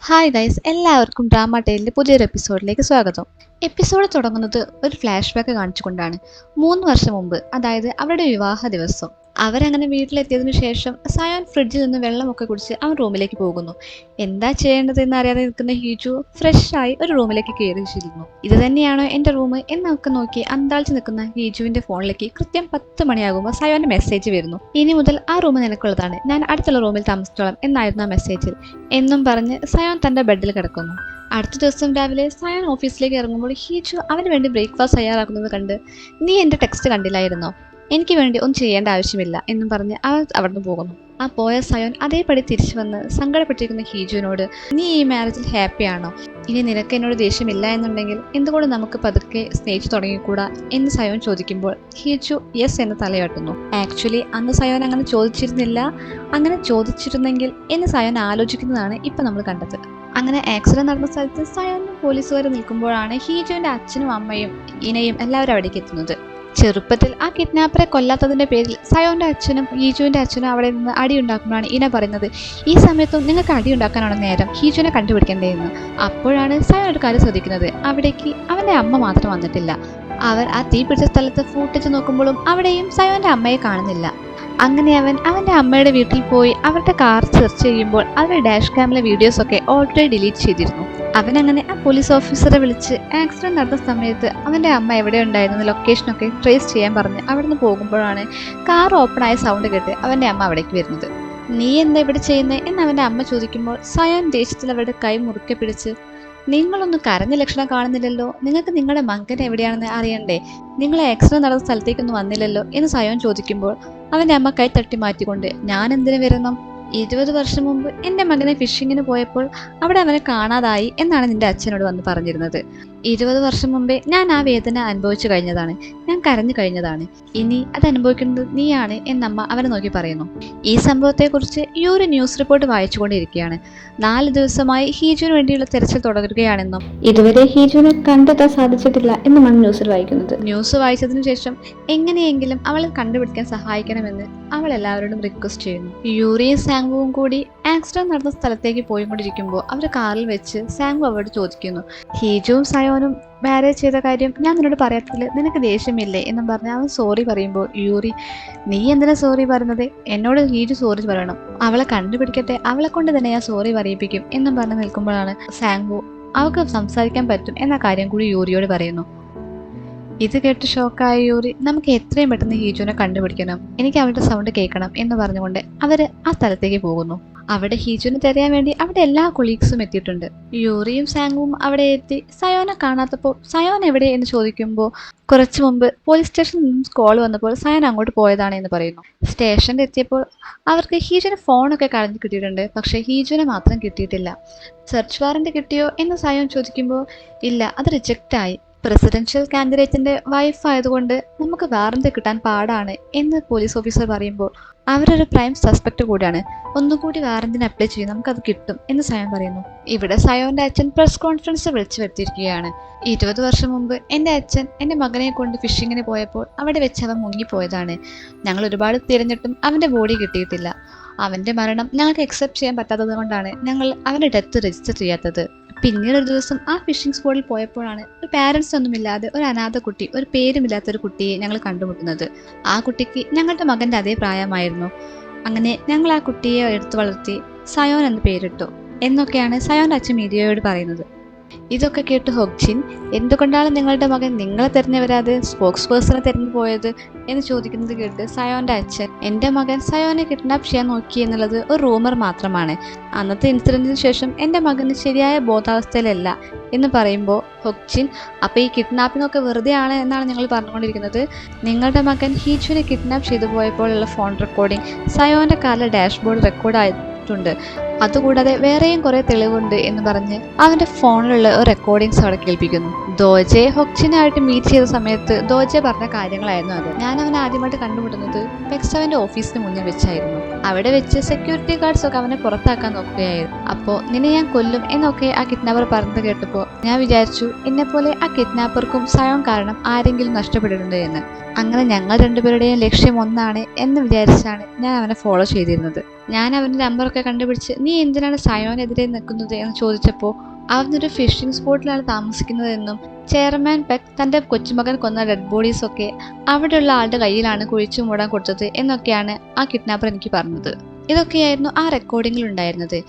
Hi guys, എല്ലാവർക്കും drama ടെയിലിൻ്റെ പുതിയൊരു എപ്പിസോഡിലേക്ക് സ്വാഗതം. എപ്പിസോഡ് തുടങ്ങുന്നത് ഒരു ഫ്ലാഷ് ബാക്ക് കാണിച്ചുകൊണ്ടാണ്. 3 വർഷം മുമ്പ്, അതായത് അവരുടെ വിവാഹ ദിവസം. അവരങ്ങനെ വീട്ടിലെത്തിയതിനു ശേഷം സയോൻ ഫ്രിഡ്ജിൽ നിന്ന് വെള്ളമൊക്കെ കുടിച്ച് അവൻ റൂമിലേക്ക് പോകുന്നു. എന്താ ചെയ്യേണ്ടതെന്ന് അറിയാതെ നിൽക്കുന്ന ഹീജു ഫ്രഷായി ഒരു റൂമിലേക്ക് കയറി ചെല്ലുന്നു. ഇത് തന്നെയാണോ എൻ്റെ റൂം എന്നൊക്കെ നോക്കി അന്താളിച്ച് നിൽക്കുന്ന ഹീജുവിൻ്റെ ഫോണിലേക്ക് കൃത്യം 10 മണിയാകുമ്പോൾ സയോൻ്റെ മെസ്സേജ് വരുന്നു. ഇനി മുതൽ ആ റൂം നിനക്കുള്ളതാണ്, ഞാൻ അടുത്തുള്ള റൂമിൽ താമസിച്ചോളാം എന്നായിരുന്നു ആ മെസ്സേജിൽ എന്നും പറഞ്ഞ് സയോൻ തൻ്റെ ബെഡിൽ കിടക്കുന്നു. അടുത്ത ദിവസം രാവിലെ സയോൻ ഓഫീസിലേക്ക് ഇറങ്ങുമ്പോൾ ഹീജു അവന് വേണ്ടി ബ്രേക്ക്ഫാസ്റ്റ് തയ്യാറാക്കുന്നത് കണ്ട്, നീ എൻ്റെ ടെക്സ്റ്റ് കണ്ടില്ലായിരുന്നോ, എനിക്ക് വേണ്ടി ഒന്നും ചെയ്യേണ്ട ആവശ്യമില്ല എന്നും പറഞ്ഞ് അവൻ അവിടുന്ന് പോകുന്നു. ആ പോയ സയോൻ അതേപടി തിരിച്ചു വന്ന് സങ്കടപ്പെട്ടിരിക്കുന്ന ഹീജുവിനോട്, നീ ഈ മാരേജിൽ ഹാപ്പിയാണോ, ഇനി നിനക്ക് എന്നോട് ദേഷ്യമില്ല എന്നുണ്ടെങ്കിൽ എന്തുകൊണ്ട് നമുക്ക് പതുക്കെ സ്നേഹിച്ചു തുടങ്ങിക്കൂടാ എന്ന് സയോൻ ചോദിക്കുമ്പോൾ ഹീജു യെസ് എന്ന് തലയാട്ടുന്നു. ആക്ച്വലി അന്ന് സയോൻ അങ്ങനെ ചോദിച്ചിരുന്നില്ല, അങ്ങനെ ചോദിച്ചിരുന്നെങ്കിൽ എന്ന് സയോൻ ആലോചിക്കുന്നതാണ് ഇപ്പം നമ്മൾ കണ്ടത്. അങ്ങനെ ആക്സിഡന്റ് നടന്ന സ്ഥലത്ത് സയോനും പോലീസുകാർ നിൽക്കുമ്പോഴാണ് ഹീജുവിൻ്റെ അച്ഛനും അമ്മയും ഇനയും എല്ലാവരും അവിടേക്ക് എത്തുന്നത്. ചെറുപ്പത്തിൽ ആ കിഡ്നാപ്പറെ കൊല്ലാത്തതിന്റെ പേരിൽ സയോന്റെ അച്ഛനും ഹീജുവിന്റെ അച്ഛനും അവിടെ നിന്ന് അടിയുണ്ടാക്കുമ്പോഴാണ് ഇന പറയുന്നത്, ഈ സമയത്തും നിങ്ങൾക്ക് അടിയുണ്ടാക്കാനാണ് നേരം, ഹീജുവിനെ കണ്ടുപിടിക്കേണ്ടതെന്ന്. അപ്പോഴാണ് സയോൻ ഒരു കാര്യം ശ്രദ്ധിക്കുന്നത്, അവിടേക്ക് അവന്റെ അമ്മ മാത്രം വന്നിട്ടില്ല. അവർ ആ തീ പിടിച്ച സ്ഥലത്ത് ഫൂട്ടേജ് നോക്കുമ്പോഴും അവിടെയും സയോന്റെ അമ്മയെ കാണുന്നില്ല. അങ്ങനെ അവൻ അവൻ്റെ അമ്മയുടെ വീട്ടിൽ പോയി അവരുടെ കാർ സെർച്ച് ചെയ്യുമ്പോൾ അവരുടെ ഡാഷ് ക്യാമിലെ വീഡിയോസൊക്കെ ഓൾറെഡി ഡിലീറ്റ് ചെയ്തിരുന്നു. അവനങ്ങനെ ആ പോലീസ് ഓഫീസറെ വിളിച്ച് ആക്സിഡന്റ് നടന്ന സമയത്ത് അവൻ്റെ അമ്മ എവിടെ ഉണ്ടായിരുന്ന ലൊക്കേഷനൊക്കെ ട്രേസ് ചെയ്യാൻ പറഞ്ഞ് അവിടുന്ന് പോകുമ്പോഴാണ് കാർ ഓപ്പൺ ആയ സൗണ്ട് കേട്ട് അവൻ്റെ അമ്മ അവിടേക്ക് വരുന്നത്. നീ എന്താ ഇവിടെ ചെയ്യുന്നത് എന്ന് അവൻ്റെ അമ്മ ചോദിക്കുമ്പോൾ സയോൻ ദേഷ്യത്തിൽ അവരുടെ കൈ മുറുക്കെ പിടിച്ച്, നിങ്ങളൊന്നും കരഞ്ഞ ലക്ഷണം കാണുന്നില്ലല്ലോ, നിങ്ങൾക്ക് നിങ്ങളുടെ മകൻ എവിടെയാണെന്ന് അറിയണ്ടേ, നിങ്ങൾ ആക്സിഡന്റ് നടന്ന സ്ഥലത്തേക്കൊന്നും വന്നില്ലല്ലോ എന്ന് സയോൻ ചോദിക്കുമ്പോൾ അവൻ്റെ അമ്മ കൈ തട്ടി മാറ്റിക്കൊണ്ട്, ഞാൻ എന്തിനു വരണം, 20 വർഷം മുമ്പ് എൻ്റെ മകനെ ഫിഷിങ്ങിന് പോയപ്പോൾ അവിടെ അവനെ കാണാതായി എന്നാണ് നിന്റെ അച്ഛനോട് വന്ന് പറഞ്ഞിരുന്നത്. 20 വർഷം മുമ്പേ ഞാൻ ആ വേദന അനുഭവിച്ചു കഴിഞ്ഞതാണ്, ഞാൻ കരഞ്ഞു കഴിഞ്ഞതാണ്, ഇനി അത് അനുഭവിക്കുന്നത് നീയാണ് എന്നമ്മ അവനെ നോക്കി പറയുന്നു. ഈ സംഭവത്തെക്കുറിച്ച് ഈ ഒരു ന്യൂസ് റിപ്പോർട്ട് വായിച്ചുകൊണ്ടിരിക്കുകയാണ്. 4 ദിവസമായി ഹീജുവിന് വേണ്ടിയുള്ള തെരച്ചിൽ തുടരുകയാണെന്നും ഇതുവരെ ഹീജുവിനെ കണ്ടെത്താൻ സാധിച്ചിട്ടില്ല എന്നുമാണ് ന്യൂസിൽ വായിക്കുന്നത്. ന്യൂസ് വായിച്ചതിനു ശേഷം എങ്ങനെയെങ്കിലും അവളെ കണ്ടുപിടിക്കാൻ സഹായിക്കണമെന്ന് അവൾ എല്ലാവരോടും റിക്വസ്റ്റ് ചെയ്യുന്നു. യൂറിയും സാങ്വുവും കൂടി ആക്സിഡന്റ് നടന്ന സ്ഥലത്തേക്ക് പോയിക്കൊണ്ടിരിക്കുമ്പോൾ അവർ കാറിൽ വെച്ച് സാങ്വു അവരോട് ചോദിക്കുന്നു, ഹീജുവും സയോനും മാരേജ് ചെയ്ത കാര്യം ഞാൻ നിന്നോട് പറയാത്തതിൽ നിനക്ക് ദേഷ്യമില്ലേ എന്നും പറഞ്ഞ് അവൻ സോറി പറയുമ്പോൾ യൂറി, നീ എന്തിനാ സോറി പറയുന്നത്, എന്നോട് ഹീജു സോറി പറയണം, അവളെ കണ്ടുപിടിക്കട്ടെ, അവളെ കൊണ്ട് തന്നെ ഞാൻ സോറി പറയിപ്പിക്കും എന്നും പറഞ്ഞ് നിൽക്കുമ്പോഴാണ് സാങ്വു അവൾക്ക് സംസാരിക്കാൻ പറ്റും എന്ന കാര്യം കൂടി യൂറിയോട് പറയുന്നു. ഇത് കേട്ട് ഷോക്കായ യൂറി, നമുക്ക് എത്രയും പെട്ടെന്ന് ഹീജുവിനെ കണ്ടുപിടിക്കണം, എനിക്ക് അവളുടെ സൗണ്ട് കേൾക്കണം എന്ന് പറഞ്ഞുകൊണ്ട് അവര് ആ സ്ഥലത്തേക്ക് പോകുന്നു. അവിടെ ഹീജുവിനെ തിരയാൻ വേണ്ടി അവിടെ എല്ലാ കൊളീഗ്സും എത്തിയിട്ടുണ്ട്. യൂറിയും സാങ്വും അവിടെ എത്തി സയോനെ കാണാത്തപ്പോൾ സയോൻ എവിടെ എന്ന് ചോദിക്കുമ്പോൾ കുറച്ചു മുമ്പ് പോലീസ് സ്റ്റേഷനിൽ നിന്നും കോൾ വന്നപ്പോൾ സയോൻ അങ്ങോട്ട് പോയതാണ് എന്ന് പറയുന്നു. സ്റ്റേഷനിൽ എത്തിയപ്പോൾ അവർക്ക് ഹീജുവിന് ഫോണൊക്കെ കളഞ്ഞു കിട്ടിയിട്ടുണ്ട്, പക്ഷേ ഹീജുവിനെ മാത്രം കിട്ടിയിട്ടില്ല. സെർച്ച് വാറന്റ് കിട്ടിയോ എന്ന് സയോൻ ചോദിക്കുമ്പോൾ ഇല്ല, അത് റിജക്റ്റ് ആയി, പ്രസിഡൻഷ്യൽ കാൻഡിഡേറ്റിന്റെ വൈഫ് ആയതുകൊണ്ട് നമുക്ക് വാറന്റ് കിട്ടാൻ പാടാണ് എന്ന് പോലീസ് ഓഫീസർ പറയുമ്പോൾ അവരൊരു പ്രൈം സസ്പെക്ട് കൂടിയാണ്, ഒന്നുകൂടി വാറന്റിന് അപ്ലൈ ചെയ്യും, നമുക്കത് കിട്ടും എന്ന് സയോൻ പറയുന്നു. ഇവിടെ സയോന്റെ അച്ഛൻ പ്രസ് കോൺഫറൻസ് വിളിച്ചു വരുത്തിയിരിക്കുകയാണ്. 20 വർഷം മുമ്പ് എൻ്റെ അച്ഛൻ എൻ്റെ മകനെ കൊണ്ട് ഫിഷിങ്ങിന് പോയപ്പോൾ അവിടെ വെച്ച് അവൻ മുങ്ങിപ്പോയതാണ്, ഞങ്ങൾ ഒരുപാട് തിരഞ്ഞിട്ടും അവൻ്റെ ബോഡി കിട്ടിയിട്ടില്ല, അവൻ്റെ മരണം ഞങ്ങൾക്ക് അക്സെപ്റ്റ് ചെയ്യാൻ പറ്റാത്തത് കൊണ്ടാണ് ഞങ്ങൾ അവൻ്റെ ഡെത്ത് രജിസ്റ്റർ ചെയ്യാത്തത്. പിന്നീട് ഒരു ദിവസം ആ ഫിഷിംഗ് സ്പോട്ടിൽ പോയപ്പോഴാണ് ഒരു പാരൻസ് ഒന്നുമില്ലാതെ ഒരു അനാഥ കുട്ടി, ഒരു പേരുമില്ലാത്ത ഒരു കുട്ടിയെ ഞങ്ങൾ കണ്ടുമുട്ടുന്നത്. ആ കുട്ടിക്ക് ഞങ്ങളുടെ മകൻ്റെ അതേ പ്രായമായിരുന്നു. അങ്ങനെ ഞങ്ങൾ ആ കുട്ടിയെ എടുത്തു വളർത്തി സയോൻ എന്ന് പേരിട്ടു എന്നൊക്കെയാണ് സയോൻ്റെ അച്ഛൻ മീഡിയയോട് പറയുന്നത്. ഇതൊക്കെ കേട്ട് ഹൊക്ജിൻ, എന്തുകൊണ്ടാണ് നിങ്ങളുടെ മകൻ നിങ്ങളെ തിരഞ്ഞു വരാതെ സ്പോക്സ് പേഴ്സണെ തിരഞ്ഞു പോയത് എന്ന് ചോദിക്കുന്നത് കേട്ട് സയോന്റെ അച്ഛൻ, എൻ്റെ മകൻ സയോനെ കിഡ്നാപ്പ് ചെയ്യാൻ നോക്കി എന്നുള്ളത് ഒരു റൂമർ മാത്രമാണ്, അന്നത്തെ ഇൻസിഡന്റിന് ശേഷം എൻ്റെ മകന് ശരിയായ ബോധാവസ്ഥയിലല്ല എന്ന് പറയുമ്പോൾ ഹൊക്ജിൻ, അപ്പോൾ ഈ കിഡ്നാപ്പിംഗ് ഒക്കെ വെറുതെ ആണ് എന്നാണ് നിങ്ങൾ പറഞ്ഞുകൊണ്ടിരിക്കുന്നത്, നിങ്ങളുടെ മകൻ ഹീജുവിനെ കിഡ്നാപ്പ് ചെയ്തു പോയപ്പോഴുള്ള ഫോൺ റെക്കോർഡിംഗ് സയോന്റെ കാറിലെ ഡാഷ്ബോർഡ് റെക്കോർഡായിട്ടുണ്ട്, അതുകൂടാതെ വേറെയും കുറെ തെളിവുണ്ട് എന്ന് പറഞ്ഞ് അവന്റെ ഫോണിലുള്ള റെക്കോർഡിങ്സ് അവിടെ കേൾപ്പിക്കുന്നു. ദോജെ ഹൊക്ജിനായിട്ട് മീറ്റ് ചെയ്ത സമയത്ത് ദോജെ പറഞ്ഞ കാര്യങ്ങളായിരുന്നു അത്. ഞാൻ അവനെ ആദ്യമായിട്ട് കണ്ടുമുട്ടുന്നത് പെക്സവന്റെ ഓഫീസിന് മുന്നിൽ വെച്ചായിരുന്നു. അവിടെ വെച്ച് സെക്യൂരിറ്റി ഗാർഡ്സ് ഒക്കെ അവനെ പുറത്താക്കാൻ നോക്കുകയായിരുന്നു. അപ്പോൾ നിന്നെ ഞാൻ കൊല്ലും എന്നൊക്കെ ആ കിഡ്നാപ്പർ പറഞ്ഞത് കേട്ടപ്പോൾ ഞാൻ വിചാരിച്ചു എന്നെപ്പോലെ ആ കിഡ്നാപ്പർക്കും സയോൻ കാരണം ആരെങ്കിലും നഷ്ടപ്പെട്ടിട്ടുണ്ട് എന്ന്. അങ്ങനെ ഞങ്ങൾ രണ്ടുപേരുടെയും ലക്ഷ്യം ഒന്നാണ് എന്ന് വിചാരിച്ചാണ് ഞാൻ അവനെ ഫോളോ ചെയ്തിരുന്നത്. ഞാൻ അവൻ്റെ നമ്പറൊക്കെ കണ്ടുപിടിച്ച് നീ എന്തിനാണ് സയോനെതിരെ നിൽക്കുന്നത് എന്ന് ചോദിച്ചപ്പോൾ അവനൊരു ഫിഷിംഗ് സ്പോട്ടിലാണ് താമസിക്കുന്നതെന്നും ചെയർമാൻ പെക്ക് തൻ്റെ കൊച്ചുമകൻ കൊന്ന ഡെഡ് ബോഡീസൊക്കെ അവിടെയുള്ള ആളുടെ കയ്യിലാണ് കുഴിച്ചു മൂടാൻ കൊടുത്തത് എന്നൊക്കെയാണ് ആ കിഡ്നാപ്പർ എനിക്ക് പറഞ്ഞത്. ഇതൊക്കെയായിരുന്നു ആ റെക്കോർഡിങ്ങിൽ ഉണ്ടായിരുന്നത്.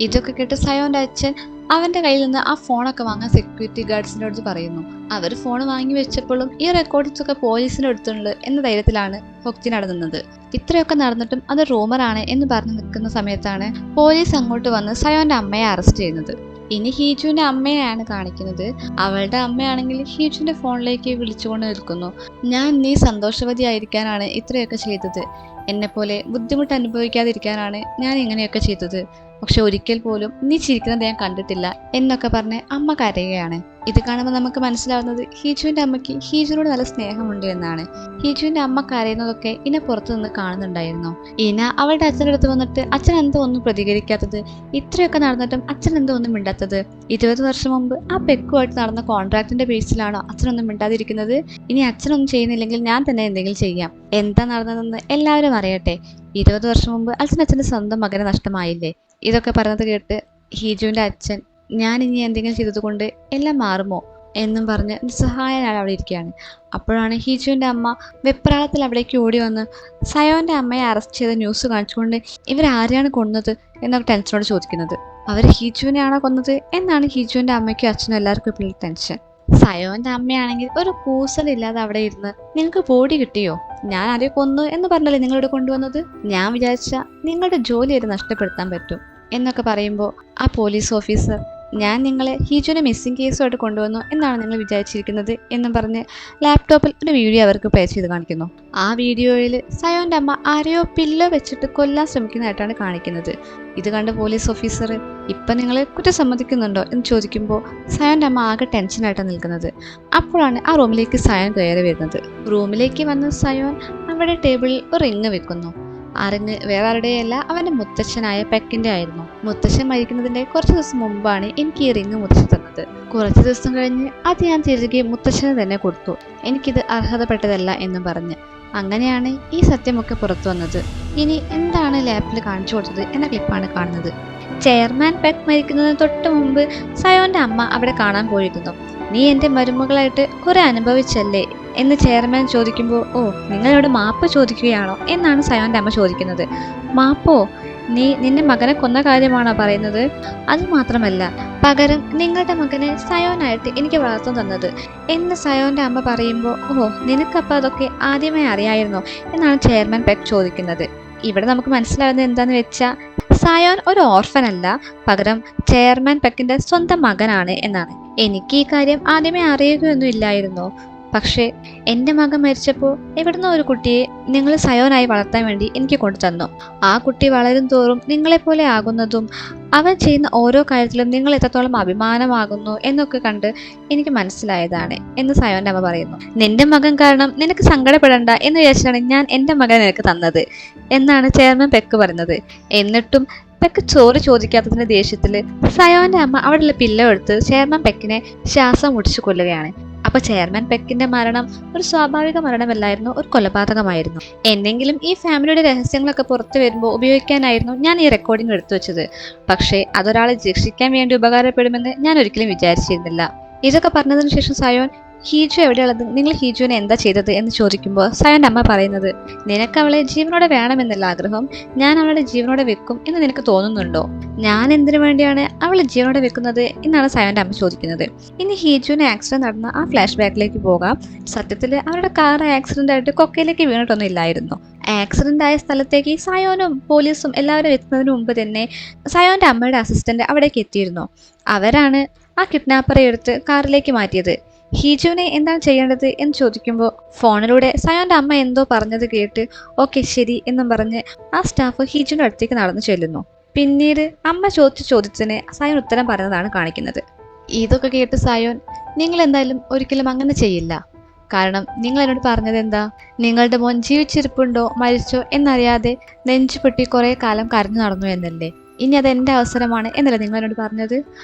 ഇതൊക്കെ കേട്ട് സയോന്റെ അച്ഛൻ അവന്റെ കയ്യിൽ നിന്ന് ആ ഫോണൊക്കെ വാങ്ങാൻ സെക്യൂരിറ്റി ഗാർഡ്സിന്റെ അടുത്ത് പറയുന്നു. അവർ ഫോൺ വാങ്ങി വെച്ചപ്പോഴും ഈ റെക്കോർഡിങ്സ് ഒക്കെ പോലീസിന്റെ അടുത്തുണ്ട് എന്ന ധൈര്യത്തിലാണ് ഹൊക്ജി നടന്നത്. ഇത്രയൊക്കെ നടന്നിട്ടും അത് റൂമറാണ് എന്ന് പറഞ്ഞു നിൽക്കുന്ന സമയത്താണ് പോലീസ് അങ്ങോട്ട് വന്ന് സയോന്റെ അമ്മയെ അറസ്റ്റ് ചെയ്യുന്നത്. ഇനി ഹീജുവിന്റെ അമ്മയെയാണ് കാണിക്കുന്നത്. അവളുടെ അമ്മയാണെങ്കിൽ ഹീജുവിന്റെ ഫോണിലേക്ക് വിളിച്ചുകൊണ്ട് നിൽക്കുന്നു. ഞാൻ നീ സന്തോഷവതിയായിരിക്കാനാണ് ഇത്രയൊക്കെ ചെയ്തത്. എന്നെപ്പോലെ ബുദ്ധിമുട്ട് അനുഭവിക്കാതിരിക്കാനാണ് ഞാൻ ഇങ്ങനെയൊക്കെ ചെയ്തത്. പക്ഷെ ഒരിക്കൽ പോലും നീ ചിരിക്കുന്നത് ഞാൻ കണ്ടിട്ടില്ല എന്നൊക്കെ പറഞ്ഞ് അമ്മ കരയുകയാണ്. ഇത് കാണുമ്പോൾ നമുക്ക് മനസ്സിലാവുന്നത് ഹീജുവിന്റെ അമ്മയ്ക്ക് ഹീജുവിനോട് നല്ല സ്നേഹമുണ്ട് എന്നാണ്. ഹീജുവിന്റെ അമ്മ കരയുന്നതൊക്കെ ഇന പുറത്തു നിന്ന് കാണുന്നുണ്ടായിരുന്നു. ഇന അവളുടെ അച്ഛൻ്റെ അടുത്ത് വന്നിട്ട് അച്ഛൻ എന്തോ ഒന്നും പ്രതികരിക്കാത്തത്, ഇത്രയൊക്കെ നടന്നിട്ടും അച്ഛൻ എന്തോ ഒന്നും മിണ്ടാത്തത്, 20 വർഷം മുമ്പ് ആ പെക്കുമായിട്ട് നടന്ന കോൺട്രാക്ടിന്റെ ബേസിലാണോ അച്ഛനൊന്നും മിണ്ടാതിരിക്കുന്നത്? ഇനി അച്ഛനൊന്നും ചെയ്യുന്നില്ലെങ്കിൽ ഞാൻ തന്നെ എന്തെങ്കിലും ചെയ്യാം. എന്താ നടന്നതെന്ന് എല്ലാവരും അറിയട്ടെ. 20 വർഷം മുമ്പ് അച്ഛൻ്റെ സ്വന്തം മകനെ നഷ്ടമായില്ലേ? ഇതൊക്കെ പറഞ്ഞത് കേട്ട് ഹീജുവിന്റെ അച്ഛൻ ഞാൻ ഇനി എന്തെങ്കിലും ചെയ്തത് കൊണ്ട് എല്ലാം മാറുമോ എന്നും പറഞ്ഞ് നിസ്സഹായനായി അവിടെ ഇരിക്കുകയാണ്. അപ്പോഴാണ് ഹീജുവിന്റെ അമ്മ വെപ്രാളത്തിൽ അവിടേക്ക് ഓടി വന്ന് സയോന്റെ അമ്മയെ അറസ്റ്റ് ചെയ്ത ന്യൂസ് കാണിച്ചുകൊണ്ട് ഇവരാരെയാണ് കൊന്നത് എന്നൊക്കെ ടെൻഷനോട് ചോദിക്കുന്നത്. അവർ ഹീജുവിനെയാണോ കൊന്നത് എന്നാണ് ഹീജുവിന്റെ അമ്മയ്ക്കും അച്ഛനും എല്ലാവർക്കും ഇപ്പോൾ ടെൻഷൻ. സയോന്റെ അമ്മയാണെങ്കിൽ ഒരു കൂസലില്ലാതെ അവിടെ ഇരുന്ന് നിങ്ങൾക്ക് ബോഡി കിട്ടിയോ, ഞാൻ ആരെയോ കൊന്നു എന്ന് പറഞ്ഞല്ലേ നിങ്ങളിവിടെ കൊണ്ടുവന്നത്, ഞാൻ വിചാരിച്ച നിങ്ങളുടെ ജോലി ഒരു നഷ്ടപ്പെടുത്താൻ പറ്റും എന്നൊക്കെ പറയുമ്പോൾ ആ പോലീസ് ഓഫീസർ ഞാൻ നിങ്ങളെ ഹീജുവിനെ മിസ്സിംഗ് കേസുമായിട്ട് കൊണ്ടുവന്നു എന്നാണ് നിങ്ങൾ വിചാരിച്ചിരിക്കുന്നത് എന്നും പറഞ്ഞ് ലാപ്ടോപ്പിൽ ഒരു വീഡിയോ അവർക്ക് പ്ലേ ചെയ്ത് കാണിക്കുന്നു. ആ വീഡിയോയിൽ സയോന്റെ അമ്മ ആരെയോ പില്ലോ വെച്ചിട്ട് കൊല്ലാൻ ശ്രമിക്കുന്നതായിട്ടാണ് കാണിക്കുന്നത്. ഇത് കണ്ട് പോലീസ് ഓഫീസർ ഇപ്പം നിങ്ങൾ കുറ്റം സമ്മതിക്കുന്നുണ്ടോ എന്ന് ചോദിക്കുമ്പോൾ സയോന്റെ അമ്മ ആകെ ടെൻഷനായിട്ടാണ് നിൽക്കുന്നത്. അപ്പോഴാണ് ആ റൂമിലേക്ക് സയോൻ കയറി വരുന്നത്. റൂമിലേക്ക് വന്ന സയോൻ അവിടെ ടേബിളിൽ ഒരു റിങ് വെക്കുന്നു. ആ റിങ് വേറെ ആരുടെയല്ല, അവന്റെ മുത്തച്ഛനായ പെക്കിന്റെ ആയിരുന്നു. മുത്തച്ഛൻ മരിക്കുന്നതിന്റെ കുറച്ച് ദിവസം മുമ്പാണ് എനിക്ക് ഈ റിങ് മുത്തച്ഛൻ തന്നത്. കുറച്ച് ദിവസം കഴിഞ്ഞ് അത് ഞാൻ തിരികെ മുത്തച്ഛന് തന്നെ കൊടുത്തു, എനിക്കിത് അർഹതപ്പെട്ടതല്ല എന്നും പറഞ്ഞ്. അങ്ങനെയാണ് ഈ സത്യമൊക്കെ പുറത്തു വന്നത്. ഇനി എന്താണ് ലാപ്പിൽ കാണിച്ചു കൊടുത്തത് എന്ന ക്ലിപ്പാണ് കാണുന്നത്. ചെയർമാൻ പെക്ക് മരിക്കുന്നതിന് തൊട്ട് മുമ്പ് സയോന്റെ അമ്മ അവിടെ കാണാൻ പോയിരുന്നു. നീ എൻ്റെ മരുമകളായിട്ട് കുറെ അനുഭവിച്ചല്ലേ എന്ന് ചെയർമാൻ ചോദിക്കുമ്പോൾ ഓ നിങ്ങളോട് മാപ്പ് ചോദിക്കുകയാണോ എന്നാണ് സയോന്റെ അമ്മ ചോദിക്കുന്നത്. മാപ്പോ? നീ നിന്റെ മകനെ കൊന്ന കാര്യമാണോ പറയുന്നത്? അത് മാത്രമല്ല പകരം നിങ്ങളുടെ മകനെ സയോനായിട്ട് എനിക്ക് വളർത്താൻ തന്നത് എന്ന് സയോന്റെ അമ്മ പറയുമ്പോൾ ഓ നിനക്കപ്പോൾ അതൊക്കെ ആദ്യമേ അറിയായിരുന്നോ എന്നാണ് ചെയർമാൻ പെക്ക് ചോദിക്കുന്നത്. ഇവിടെ നമുക്ക് മനസ്സിലാവുന്നത് എന്താന്ന് വെച്ചാൽ സയോൻ ഒരു ഓർഫൻ അല്ല, പകരം ചെയർമാൻ പെക്കിന്റെ സ്വന്തം മകനാണ് എന്നാണ്. എനിക്ക് ഈ കാര്യം ആദ്യമേ അറിയുകയൊന്നും ഇല്ലായിരുന്നു. പക്ഷേ എൻ്റെ മകൻ മരിച്ചപ്പോൾ എവിടുന്നോ ഒരു കുട്ടിയെ നിങ്ങൾ സയോനായി വളർത്താൻ വേണ്ടി എനിക്ക് കൊണ്ടു തന്നു. ആ കുട്ടി വളരും തോറും നിങ്ങളെപ്പോലെ ആകുന്നതും അവൻ ചെയ്യുന്ന ഓരോ കാര്യത്തിലും നിങ്ങൾ എത്രത്തോളം അഭിമാനമാകുന്നു എന്നൊക്കെ കണ്ട് എനിക്ക് മനസ്സിലായതാണ് എന്ന് സയോന്റെ അമ്മ പറയുന്നു. നിന്റെ മകൻ കാരണം നിനക്ക് സങ്കടപ്പെടണ്ട എന്ന് വിചാരിച്ചാണ് ഞാൻ എൻ്റെ മകനെ നിനക്ക് തന്നത് എന്നാണ് ചെയർമാൻ പെക്ക് പറയുന്നത്. എന്നിട്ടും പെക്ക് ചോദിക്കാത്തതിന്റെ ദേഷ്യത്തില് സയോന്റെ അമ്മ അവിടെയുള്ള പില്ലോ എടുത്ത് ചെയർമാൻ പെക്കിനെ ശ്വാസം മുടിച്ചു കൊല്ലുകയാണ്. അപ്പൊ ചെയർമാൻ പെക്കിന്റെ മരണം ഒരു സ്വാഭാവിക മരണമല്ലായിരുന്നു, ഒരു കൊലപാതകമായിരുന്നു. എന്നെങ്കിലും ഈ ഫാമിലിയുടെ രഹസ്യങ്ങളൊക്കെ പുറത്തു വരുമ്പോൾ ഉപയോഗിക്കാനായിരുന്നു ഞാൻ ഈ റെക്കോർഡിംഗ് എടുത്തു വെച്ചത്. പക്ഷേ അതൊരാളെ രക്ഷിക്കാൻ വേണ്ടി ഉപകാരപ്പെടുമെന്ന് ഞാൻ ഒരിക്കലും വിചാരിച്ചിരുന്നില്ല. ഇതൊക്കെ പറഞ്ഞതിന് ശേഷം സയോൻ ഹീജു എവിടെയുള്ളത്, നിങ്ങൾ ഹീജുവിനെ എന്താ ചെയ്തത് എന്ന് ചോദിക്കുമ്പോൾ സയോന്റെ അമ്മ പറയുന്നത് നിനക്ക് അവളെ ജീവനോടെ വേണമെന്നല്ല ആഗ്രഹം, ഞാൻ അവളുടെ ജീവനോടെ വെക്കും എന്ന് നിനക്ക് തോന്നുന്നുണ്ടോ? ഞാൻ എന്തിനു വേണ്ടിയാണ് അവളെ ജീവനോടെ വെക്കുന്നത് എന്നാണ് സയോന്റെ അമ്മ ചോദിക്കുന്നത്. ഇനി ഹീജുവിന് ആക്സിഡന്റ് നടന്ന ആ ഫ്ലാഷ് ബാക്കിലേക്ക് പോകാം. സത്യത്തിൽ അവരുടെ കാർ ആക്സിഡന്റ് ആയിട്ട് കൊക്കയിലേക്ക് വീണിട്ടൊന്നും ഇല്ലായിരുന്നു. ആക്സിഡന്റ് ആയ സ്ഥലത്തേക്ക് സയോനും പോലീസും എല്ലാവരും എത്തുന്നതിന് മുമ്പ് തന്നെ സയോന്റെ അമ്മയുടെ അസിസ്റ്റന്റ് അവിടേക്ക് എത്തിയിരുന്നു. അവരാണ് ആ കിഡ്നാപ്പറെ എടുത്ത് കാറിലേക്ക് മാറ്റിയത്. ഹീജുവിനെ എന്താണ് ചെയ്യേണ്ടത് എന്ന് ചോദിക്കുമ്പോൾ ഫോണിലൂടെ സയോന്റെ അമ്മ എന്തോ പറഞ്ഞത് കേട്ട് ഓക്കെ ശരി എന്നും പറഞ്ഞ് ആ സ്റ്റാഫ് ഹീജുവിന്റെ അടുത്തേക്ക് നടന്നു ചെല്ലുന്നു. പിന്നീട് അമ്മ ചോദിച്ച ചോദ്യത്തിന് സയോൻ ഉത്തരം പറഞ്ഞതാണ് കാണിക്കുന്നത്. ഇതൊക്കെ കേട്ട് സയോൻ നിങ്ങൾ എന്തായാലും ഒരിക്കലും അങ്ങനെ ചെയ്യില്ല, കാരണം നിങ്ങൾ എന്നോട് പറഞ്ഞത് എന്താ, നിങ്ങളുടെ മോൻ ജീവിച്ചിരിപ്പുണ്ടോ മരിച്ചോ എന്നറിയാതെ നെഞ്ചുപൊട്ടി കുറെ കാലം കരഞ്ഞു നടന്നു എന്നല്ലേ. ഇനി അത് എൻ്റെ അവസരമാണ് എന്നല്ലേ നിങ്ങൾ എന്നോട് പറഞ്ഞത്?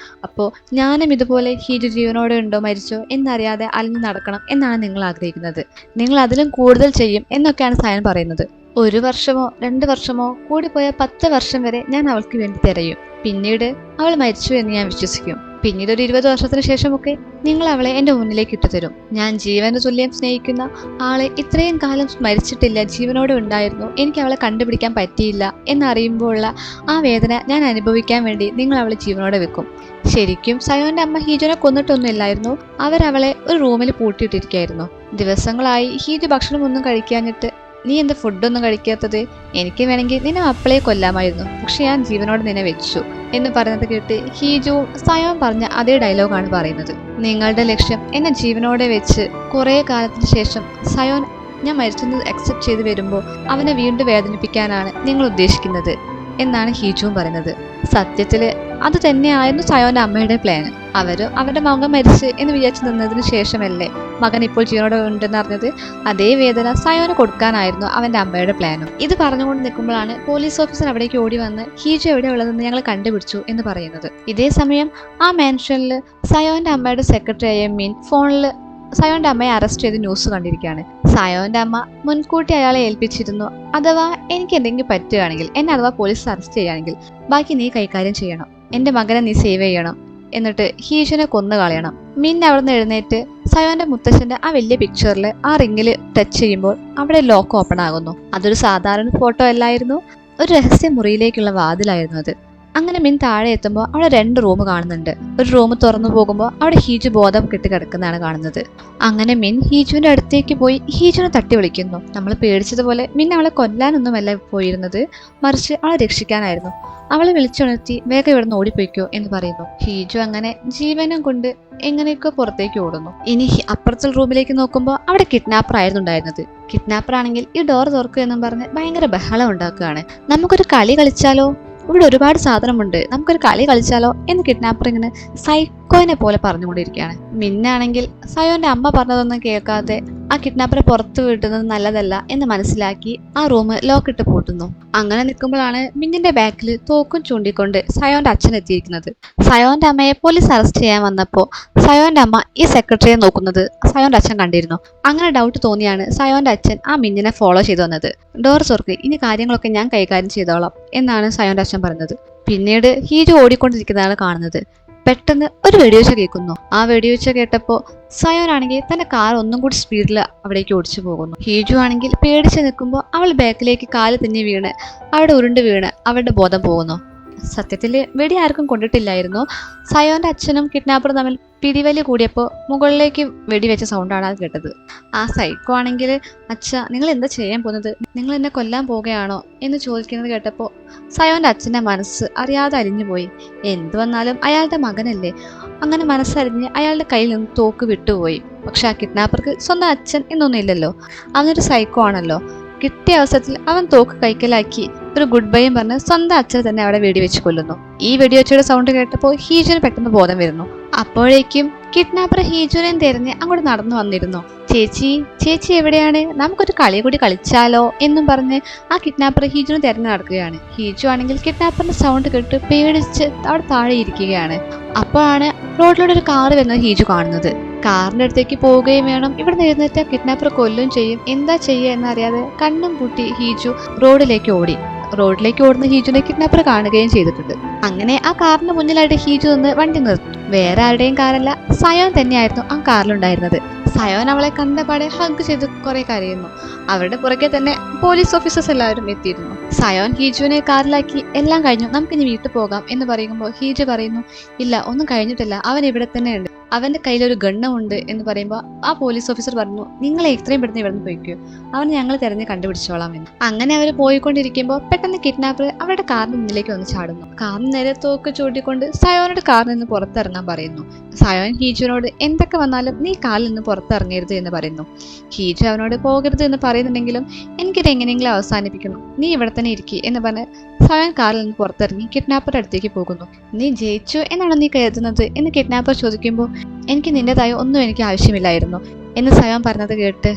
അപ്പോൾ ഞാനും ഇതുപോലെ ഹീജു ജീവനോടെ ഉണ്ടോ മരിച്ചോ എന്നറിയാതെ അലഞ്ഞു നടക്കണം എന്നാണ് നിങ്ങൾ ആഗ്രഹിക്കുന്നത്. നിങ്ങൾ അതിലും കൂടുതൽ ചെയ്യും എന്നൊക്കെയാണ് സയൻ പറയുന്നത്. 1 വർഷമോ 2 വർഷമോ കൂടിപ്പോയ 10 വർഷം വരെ ഞാൻ അവൾക്ക് വേണ്ടി തിരയും. പിന്നീട് അവൾ മരിച്ചു എന്ന് ഞാൻ വിശ്വസിക്കും. പിന്നീട് ഒരു 20 വർഷത്തിന് ശേഷമൊക്കെ നിങ്ങൾ അവളെ എൻ്റെ മുന്നിലേക്ക് ഇട്ടുതരും. ഞാൻ ജീവന് തുല്യം സ്നേഹിക്കുന്ന ആളെ ഇത്രയും കാലം മരിച്ചിട്ടില്ല, ജീവനോടെ ഉണ്ടായിരുന്നു, എനിക്ക് അവളെ കണ്ടുപിടിക്കാൻ പറ്റിയില്ല എന്നറിയുമ്പോഴുള്ള ആ വേദന ഞാൻ അനുഭവിക്കാൻ വേണ്ടി നിങ്ങൾ അവളെ ജീവനോടെ വെക്കും. ശരിക്കും സയോന്റെ അമ്മ ഹീജുനെ കൊന്നിട്ടൊന്നുമില്ലായിരുന്നു. അവരവളെ ഒരു റൂമിൽ പൂട്ടിയിട്ടിരിക്കുകയായിരുന്നു. ദിവസങ്ങളായി ഹീജു ഭക്ഷണമൊന്നും കഴിക്കാഞ്ഞിട്ട്, നീ എന്താ ഫുഡൊന്നും കഴിക്കാത്തത്, എനിക്ക് വേണമെങ്കിൽ നിന്നെ അപ്പളേ കൊല്ലാമായിരുന്നു, പക്ഷെ ഞാൻ ജീവനോട് നിന്നെ വെച്ചു എന്ന് പറയുന്നത് കേട്ട് ഹീജു സയോൻ പറഞ്ഞ അതേ ഡയലോഗാണ് പറയുന്നത്. നിങ്ങളുടെ ലക്ഷ്യം എന്നെ ജീവനോടെ വെച്ച് കുറേ കാലത്തിന് ശേഷം സയോൻ ഞാൻ മരിച്ചെന്ന് അക്സെപ്റ്റ് ചെയ്ത് വരുമ്പോൾ അവനെ വീണ്ടും വേദനിപ്പിക്കാനാണ് നിങ്ങൾ ഉദ്ദേശിക്കുന്നത് എന്നാണ് ഹീജുവും പറയുന്നത്. സത്യത്തില് അത് തന്നെയായിരുന്നു സയോന്റെ അമ്മയുടെ പ്ലാൻ. അവരുടെ മകൻ മരിച്ച് എന്ന് വിചാരിച്ചു നിന്നതിന് ശേഷമല്ലേ മകൻ ഇപ്പോൾ ജീവനോടെ ഉണ്ടെന്ന് അറിഞ്ഞത്. അതേ വേദന സയോന് കൊടുക്കാനായിരുന്നു അവന്റെ അമ്മയുടെ പ്ലാനും. ഇത് പറഞ്ഞുകൊണ്ട് നിൽക്കുമ്പോഴാണ് പോലീസ് ഓഫീസർ അവിടേക്ക് ഓടി വന്ന് ഹീജു എവിടെ ഉള്ളതെന്ന് ഞങ്ങൾ കണ്ടുപിടിച്ചു എന്ന് പറയുന്നത്. ഇതേ സമയം ആ മാൻഷനിൽ സയോന്റെ അമ്മയുടെ സെക്രട്ടറിയായ മിൻ ഫോണിൽ സയോന്റെ അമ്മയെ അറസ്റ്റ് ചെയ്ത് ന്യൂസ് കണ്ടിരിക്കുകയാണ്. സയോന്റെ അമ്മ മുൻകൂട്ടി അയാളെ ഏൽപ്പിച്ചിരുന്നു, അഥവാ എനിക്ക് എന്തെങ്കിലും പറ്റുകയാണെങ്കിൽ, എന്നെ അഥവാ പോലീസ് അറസ്റ്റ് ചെയ്യുകയാണെങ്കിൽ ബാക്കി നീ കൈകാര്യം ചെയ്യണം, എന്റെ മകനെ നീ സേവ് ചെയ്യണം, എന്നിട്ട് ഹീജുനെ കൊന്നു കളയണം. മിൻ അവിടെ നിന്ന് എഴുന്നേറ്റ് സയോന്റെ മുത്തശ്ശന്റെ ആ വലിയ പിക്ചറിൽ ആ റിങ്ങിൽ ടച്ച് ചെയ്യുമ്പോൾ അവിടെ ലോക്ക് ഓപ്പൺ ആകുന്നു. അതൊരു സാധാരണ ഫോട്ടോ അല്ലായിരുന്നു, ഒരു രഹസ്യ മുറിയിലേക്കുള്ള വാതിലായിരുന്നു അത്. അങ്ങനെ മിൻ താഴെ എത്തുമ്പോൾ അവിടെ 2 റൂം കാണുന്നുണ്ട്. ഒരു റൂം തുറന്നു പോകുമ്പോൾ അവിടെ ഹീജു ബോധം കെട്ടി കിടക്കുന്നതാണ് കാണുന്നത്. അങ്ങനെ മിൻ ഹീജുവിന്റെ അടുത്തേക്ക് പോയി ഹീജുവിനെ തട്ടി വിളിക്കുന്നു. നമ്മൾ പേടിച്ചതുപോലെ മിൻ അവളെ കൊല്ലാനൊന്നുമല്ല പോയിരുന്നത്, മറിച്ച് അവളെ രക്ഷിക്കാനായിരുന്നു. അവളെ വിളിച്ചുണർത്തി വേഗം ഇവിടെ നിന്ന് ഓടിപ്പോയിക്കോ എന്ന് പറയുന്നു. ഹീജു അങ്ങനെ ജീവനും കൊണ്ട് എങ്ങനെയൊക്കെ പുറത്തേക്ക് ഓടുന്നു. ഇനി അപ്പുറത്തെ റൂമിലേക്ക് നോക്കുമ്പോൾ അവിടെ കിഡ്നാപ്പർ ആയിരുന്നു ഉണ്ടായിരുന്നത്. കിഡ്നാപ്പർ ആണെങ്കിൽ ഈ ഡോർ തുറക്കുക എന്നും പറഞ്ഞ് ഭയങ്കര ബഹളം ഉണ്ടാക്കുകയാണ്. നമുക്കൊരു കളി കളിച്ചാലോ, ഇവിടെ ഒരുപാട് സാധനമുണ്ട്, നമുക്കൊരു കളി കളിച്ചാലോ എന്ന് കിഡ്നാപ്പർ ഇങ്ങനെ സൈക്കോനെ പോലെ പറഞ്ഞുകൊണ്ടിരിക്കുകയാണ്. മിന്നാണെങ്കിൽ സയോന്റെ അമ്മ പറഞ്ഞതൊന്നും കേൾക്കാതെ ആ കിഡ്നാപ്പറെ പുറത്തു വിടുന്നത് നല്ലതല്ല എന്ന് മനസ്സിലാക്കി ആ റൂം ലോക്കിട്ട് പൂട്ടുന്നു. അങ്ങനെ നിൽക്കുമ്പോഴാണ് മിന്നിന്റെ ബാക്കിൽ തോക്കും ചൂണ്ടിക്കൊണ്ട് സയോന്റെ അച്ഛൻ എത്തിയിരിക്കുന്നത്. സയോന്റെ അമ്മയെ പോലീസ് അറസ്റ്റ് ചെയ്യാൻ വന്നപ്പോൾ സയോന്റെ അമ്മ ഈ സെക്രട്ടറിയെ നോക്കുന്നത് സയോന്റെ അച്ഛൻ കണ്ടിരുന്നു. അങ്ങനെ ഡൗട്ട് തോന്നിയാണ് സയോന്റെ അച്ഛൻ ആ മിന്നിനെ ഫോളോ ചെയ്തു വന്നത്. ഡോർ തുറക്ക്, ഇനി കാര്യങ്ങളൊക്കെ ഞാൻ കൈകാര്യം ചെയ്തോളാം എന്നാണ് സയോന്റെ അച്ഛൻ പറഞ്ഞത്. പിന്നീട് ഹീജു ഓടിക്കൊണ്ടിരിക്കുന്നതാണ് കാണുന്നത്. പെട്ടെന്ന് ഒരു വെടിവെച്ച കേൾക്കുന്നു. ആ വെടിവെച്ച കേട്ടപ്പോൾ സയോൻ ആണെങ്കിൽ തന്റെ കാർ ഒന്നും കൂടി സ്പീഡിൽ അവിടേക്ക് ഓടിച്ചു പോകുന്നു. ഹീജു ആണെങ്കിൽ പേടിച്ച് നിൽക്കുമ്പോൾ അവൾ ബാക്കിലേക്ക് കാല് തന്നെ വീണ് അവിടെ ഉരുണ്ട് വീണ് അവളുടെ ബോധം പോകുന്നു. സത്യത്തില് വെടി ആർക്കും കൊണ്ടിട്ടില്ലായിരുന്നു. സയോന്റെ അച്ഛനും കിഡ്നാപ്പറും തമ്മിൽ പിടിവലി കൂടിയപ്പോൾ മുകളിലേക്ക് വെടിവെച്ച സൗണ്ടാണ് അത് കേട്ടത്. ആ സൈക്കോ ആണെങ്കിൽ, അച്ഛ നിങ്ങൾ എന്താ ചെയ്യാൻ പോകുന്നത്, നിങ്ങൾ എന്നെ കൊല്ലാൻ പോകുകയാണോ എന്ന് ചോദിക്കുന്നത് കേട്ടപ്പോൾ സയോന്റെ അച്ഛന്റെ മനസ്സ് അറിയാതെ അലിഞ്ഞുപോയി. എന്തു വന്നാലും അയാളുടെ മകനല്ലേ. അങ്ങനെ മനസ്സറിഞ്ഞ് അയാളുടെ കയ്യിൽ നിന്ന് തോക്ക് വിട്ടുപോയി. പക്ഷെ ആ കിഡ്നാപ്പർക്ക് സ്വന്തം അച്ഛൻ എന്നൊന്നും ഇല്ലല്ലോ, അവനൊരു സൈക്കോ ആണല്ലോ. കിട്ടിയ അവസരത്തിൽ അവൻ തോക്ക് കൈക്കലാക്കി ഒരു ഗുഡ് ബൈയും പറഞ്ഞ് സ്വന്തം അച്ഛനെ തന്നെ അവിടെ വെടിവെച്ച് കൊല്ലുന്നു. ഈ വെടിവെച്ചയുടെ സൗണ്ട് കേട്ടപ്പോൾ ഹീജുവിന് പെട്ടെന്ന് ബോധം വരുന്നു. അപ്പോഴേക്കും കിഡ്നാപ്പർ ഹീജുവിനെയും തിരഞ്ഞ് അങ്ങോട്ട് നടന്നു വന്നിരുന്നു. ചേച്ചി ചേച്ചി എവിടെയാണ്, നമുക്കൊരു കളി കൂടി കളിച്ചാലോ എന്നും പറഞ്ഞ് ആ കിഡ്നാപ്പർ ഹീജുവിനെ തിരഞ്ഞു നടക്കുകയാണ്. ഹീജു ആണെങ്കിൽ കിഡ്നാപ്പറിന്റെ സൗണ്ട് കേട്ട് പേടിച്ച് അവിടെ താഴെ ഇരിക്കുകയാണ്. അപ്പോഴാണ് റോഡിലൂടെ ഒരു കാറ് വരുന്നത് ഹീജു കാണുന്നത്. കാറിന്റെ അടുത്തേക്ക് പോവുകയും വേണം, ഇവിടെ എഴുന്നേറ്റ് കിഡ്നാപ്പർ കൊല്ലുകയും ചെയ്യും. എന്താ ചെയ്യുക എന്നറിയാതെ കണ്ണും പൂട്ടി ഹീജു റോഡിലേക്ക് ഓടി. റോഡിലേക്ക് ഓടുന്ന ഹീജുനെ കിഡ്നാപ്പർ കാണുകയും ചെയ്തിട്ടുണ്ട്. അങ്ങനെ ആ കാറിന് മുന്നിലായിട്ട് ഹീജു നിന്ന് വണ്ടി നിർത്തി. വേറെ ആരുടെയും കാറല്ല, സയോൻ തന്നെയായിരുന്നു ആ കാറിലുണ്ടായിരുന്നത്. സയോൻ അവളെ കണ്ടപാടെ ഹഗ് ചെയ്ത് കുറെ കരയുന്നു. അവരുടെ പുറകെ തന്നെ പോലീസ് ഓഫീസേഴ്സ് എല്ലാവരും എത്തിയിരുന്നു. സയോൻ ഹീജുവിനെ കാറിലാക്കി എല്ലാം കഴിഞ്ഞു, നമുക്കിനി വീട്ടിൽ പോകാം എന്ന് പറയുമ്പോൾ ഹീജു പറയുന്നു, ഇല്ല ഒന്നും കഴിഞ്ഞിട്ടില്ല, അവൻ ഇവിടെ തന്നെ ഉണ്ട്, അവന്റെ കയ്യിലൊരു ഗണ്ണുണ്ട് എന്ന് പറയുമ്പോൾ ആ പോലീസ് ഓഫീസർ പറഞ്ഞു, നിങ്ങളെ ഇത്രയും പെട്ടെന്ന് ഇവിടെ നിന്ന് പോയിക്കോ, അവൻ ഞങ്ങൾ തിരഞ്ഞ് കണ്ടുപിടിച്ചോളാം എന്ന്. അങ്ങനെ അവർ പോയിക്കൊണ്ടിരിക്കുമ്പോൾ പെട്ടെന്ന് കിഡ്നാപ്പർ അവരുടെ കാറിന് മുന്നിലേക്ക് വന്ന് ചാടുന്നു. കാറിന് നേരെ തോക്ക് ചൂണ്ടിക്കൊണ്ട് സയോനോട് കാറിൽ നിന്ന് പുറത്തിറങ്ങാൻ പറയുന്നു. സയോൻ ഹീജുവിനോട് എന്തൊക്കെ വന്നാലും നീ കാറിൽ നിന്ന് പുറത്തിറങ്ങരുത് എന്ന് പറയുന്നു. ഹീജു അവനോട് പോകരുത് എന്ന് പറയുന്നുണ്ടെങ്കിലും എനിക്കിത് എങ്ങനെയെങ്കിലും അവസാനിപ്പിക്കണം, നീ ഇവിടെ തന്നെ ഇരിക്കുക എന്ന് പറഞ്ഞ് സയോൻ കാറിൽ നിന്ന് പുറത്തിറങ്ങി കിഡ്നാപ്പറുടെ അടുത്തേക്ക് പോകുന്നു. നീ ജയിച്ചു എന്നാണ് നീ കരുതുന്നത് എന്ന് കിഡ്നാപ്പർ ചോദിക്കുമ്പോൾ എനിക്ക് നിന്റേതായ ഒന്നും എനിക്ക് ആവശ്യമില്ലായിരുന്നു എന്ന് സയോൻ പറഞ്ഞത് കേട്ട്,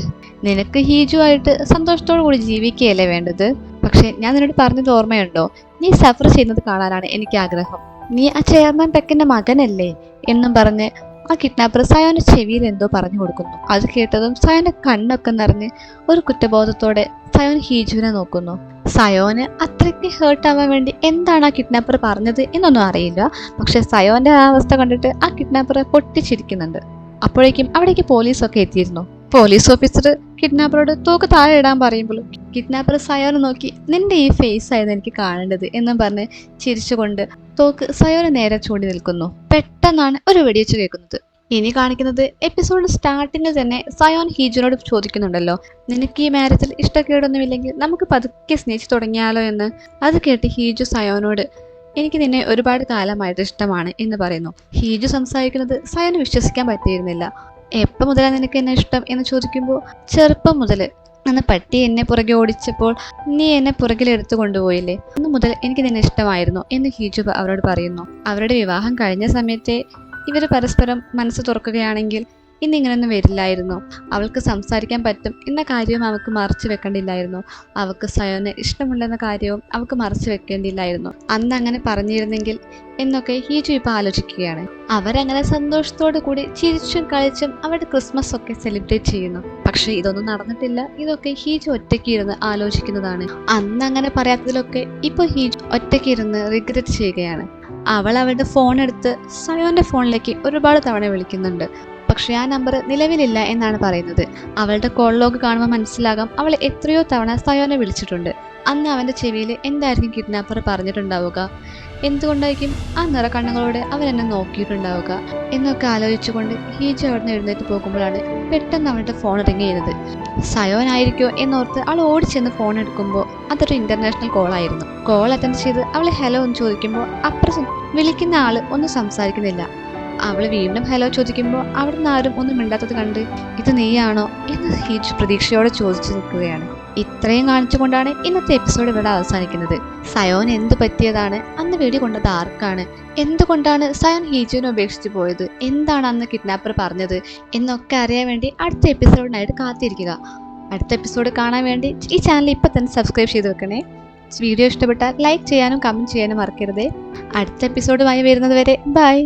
നിനക്ക് ഹീജു ആയിട്ട് സന്തോഷത്തോടു കൂടി ജീവിക്കുകയല്ലേ വേണ്ടത്, പക്ഷെ ഞാൻ നിന്നോട് പറഞ്ഞത് ഓർമ്മയുണ്ടോ, നീ സഫർ ചെയ്യുന്നത് കാണാനാണ് എനിക്ക് ആഗ്രഹം. നീ ആ ചെയർമാൻ പെക്കിന്റെ മകനല്ലേ എന്നും പറഞ്ഞ് ആ കിഡ്നാപ്പർ സയോന്റെ ചെവിയിൽ എന്തോ പറഞ്ഞു കൊടുക്കുന്നു. അത് കേട്ടതും സയോന്റെ കണ്ണൊക്കെ നിറഞ്ഞ് ഒരു കുറ്റബോധത്തോടെ സയോൻ ഹീജുവിനെ നോക്കുന്നു. സയോന് അത്രയ്ക്ക് ഹേർട്ട് ആവാൻ വേണ്ടി എന്താണ് ആ കിഡ്നാപ്പർ പറഞ്ഞത് എന്നൊന്നും അറിയില്ല. പക്ഷെ സയോന്റെ ആ അവസ്ഥ കണ്ടിട്ട് ആ കിഡ്നാപ്പർ പൊട്ടിച്ചിരിക്കുന്നുണ്ട്. അപ്പോഴേക്കും അവിടേക്ക് പോലീസൊക്കെ എത്തിയിരുന്നു. പോലീസ് ഓഫീസർ കിഡ്നാപ്പറോട് തോക്ക് താഴെ ഇടാൻ പറയുമ്പോൾ കിഡ്നാപ്പർ സയോനെ നോക്കി നിന്റെ ഈ ഫേസ് ആയിരുന്നു എനിക്ക് കാണേണ്ടത് എന്നും പറഞ്ഞ് ചിരിച്ചുകൊണ്ട് തോക്ക് സയോന് നേരെ ചൂണ്ടി നിൽക്കുന്നു. പെട്ടെന്നാണ് ഒരു വെടിവെച്ച് കേൾക്കുന്നത്. ഇനി കാണിക്കുന്നത് എപ്പിസോഡ് സ്റ്റാർട്ടിങ്ങിൽ തന്നെ സയോൻ ഹീജുനോട് ചോദിക്കുന്നുണ്ടല്ലോ, നിനക്ക് ഈ മാരേജിൽ ഇഷ്ടക്കേടൊന്നുമില്ലെങ്കിൽ നമുക്ക് പതുക്കെ സ്നേഹിച്ചു തുടങ്ങിയാലോ എന്ന്. അത് കേട്ട് ഹീജു സയോനോട് എനിക്ക് നിന്നെ ഒരുപാട് കാലമായിട്ട് ഇഷ്ടമാണ് എന്ന് പറയുന്നു. ഹീജു സംസാരിക്കുന്നത് സയോന് വിശ്വസിക്കാൻ പറ്റിയിരുന്നില്ല. എപ്പോൾ മുതലാണ് നിനക്ക് എന്നെ ഇഷ്ടം എന്ന് ചോദിക്കുമ്പോൾ ചെറുപ്പം മുതൽ അന്ന് പട്ടി എന്നെ പുറകെ ഓടിച്ചപ്പോൾ നീ എന്നെ പുറകിലെടുത്തു കൊണ്ടുപോയില്ലേ, അന്ന് മുതൽ എനിക്ക് നിന്നെ ഇഷ്ടമായിരുന്നു എന്ന് ഹീജു അവരോട് പറയുന്നു. അവരുടെ വിവാഹം കഴിഞ്ഞ സമയത്തെ ഇവർ പരസ്പരം മനസ്സ് തുറക്കുകയാണെങ്കിൽ ഇന്നിങ്ങനൊന്നും വരില്ലായിരുന്നു. അവൾക്ക് സംസാരിക്കാൻ പറ്റും എന്ന കാര്യവും അവൾക്ക് മറച്ചു വെക്കേണ്ടില്ലായിരുന്നു. അവൾക്ക് സയോനെ ഇഷ്ടമുണ്ടെന്ന കാര്യവും അവൾക്ക് മറച്ചു വെക്കേണ്ടിയില്ലായിരുന്നു. അന്ന് അങ്ങനെ പറഞ്ഞിരുന്നെങ്കിൽ എന്നൊക്കെ ഹീജു ഇപ്പോൾ ആലോചിക്കുകയാണ്. അവരങ്ങനെ സന്തോഷത്തോടു കൂടി ചിരിച്ചും കളിച്ചും അവരുടെ ക്രിസ്മസ് ഒക്കെ സെലിബ്രേറ്റ് ചെയ്യുന്നു. പക്ഷെ ഇതൊന്നും നടന്നിട്ടില്ല. ഇതൊക്കെ ഹീജു ഒറ്റയ്ക്ക് ഇരുന്ന് ആലോചിക്കുന്നതാണ്. അന്ന് അങ്ങനെ പറയാത്തതിലൊക്കെ ഇപ്പോൾ ഹീജു ഒറ്റയ്ക്ക് ഇരുന്ന് റിഗ്രറ്റ് ചെയ്യുകയാണ്. അവൾ അവളുടെ ഫോൺ എടുത്ത് സയോന്റെ ഫോണിലേക്ക് ഒരുപാട് തവണ വിളിക്കുന്നുണ്ട്. പക്ഷെ ആ നമ്പർ നിലവിലില്ല എന്നാണ് പറയുന്നത്. അവളുടെ കോൾ ലോഗ് കാണുമ്പോൾ മനസ്സിലാകാം അവൾ എത്രയോ തവണ സയോനെ വിളിച്ചിട്ടുണ്ട്. അന്ന് അവന്റെ ചെവിയിൽ എന്തായിരിക്കും കിഡ്നാപ്പർ പറഞ്ഞിട്ടുണ്ടാവുക, എന്തുകൊണ്ടായിരിക്കും ആ നിറക്കണ്ണുകളോടെ അവരെന്നെ നോക്കിയിട്ടുണ്ടാവുക എന്നൊക്കെ ആലോചിച്ചുകൊണ്ട് ഹീജു അവിടുന്ന് എഴുന്നേറ്റ് പോകുമ്പോഴാണ് പെട്ടെന്ന് അവളുടെ ഫോൺ റിങ് ചെയ്യുന്നത്. സയോൻ ആയിരിക്കോ എന്നോർത്ത് അവൾ ഓടിച്ചെന്ന് ഫോൺ എടുക്കുമ്പോൾ അതൊരു ഇന്റർനാഷണൽ കോൾ ആയിരുന്നു. കോൾ അറ്റൻഡ് ചെയ്ത് അവൾ ഹലോ എന്ന് ചോദിക്കുമ്പോൾ അപ്പുറം വിളിക്കുന്ന ആള് ഒന്നും സംസാരിക്കുന്നില്ല. അവള് വീണ്ടും ഹലോ ചോദിക്കുമ്പോൾ അവിടുന്ന് ആരും ഒന്നും മിണ്ടാത്തത് കണ്ട് ഇത് നീയാണോ എന്ന് ഹീജു പ്രതീക്ഷയോടെ ചോദിച്ചു നിൽക്കുകയാണ്. ഇത്രയും കാണിച്ചുകൊണ്ടാണ് ഇന്നത്തെ എപ്പിസോഡ് ഇവിടെ അവസാനിക്കുന്നത്. സയോൻ എന്ത് പറ്റിയതാണ്, അന്ന് വെടികൊണ്ടത് ആർക്കാണ്, എന്തുകൊണ്ടാണ് സയോൻ ഹീജുവിനെ ഉപേക്ഷിച്ച് പോയത്, എന്താണ് അന്ന് കിഡ്നാപ്പർ പറഞ്ഞത് എന്നൊക്കെ അറിയാൻ വേണ്ടി അടുത്ത എപ്പിസോഡിനായിട്ട് കാത്തിരിക്കുക. അടുത്ത എപ്പിസോഡ് കാണാൻ വേണ്ടി ഈ ചാനൽ ഇപ്പം തന്നെ സബ്സ്ക്രൈബ് ചെയ്ത് വെക്കണേ. വീഡിയോ ഇഷ്ടപ്പെട്ടാൽ ലൈക്ക് ചെയ്യാനും കമൻറ്റ് ചെയ്യാനും മറക്കരുതേ. അടുത്ത എപ്പിസോഡുമായി വരുന്നത് വരെ ബൈ.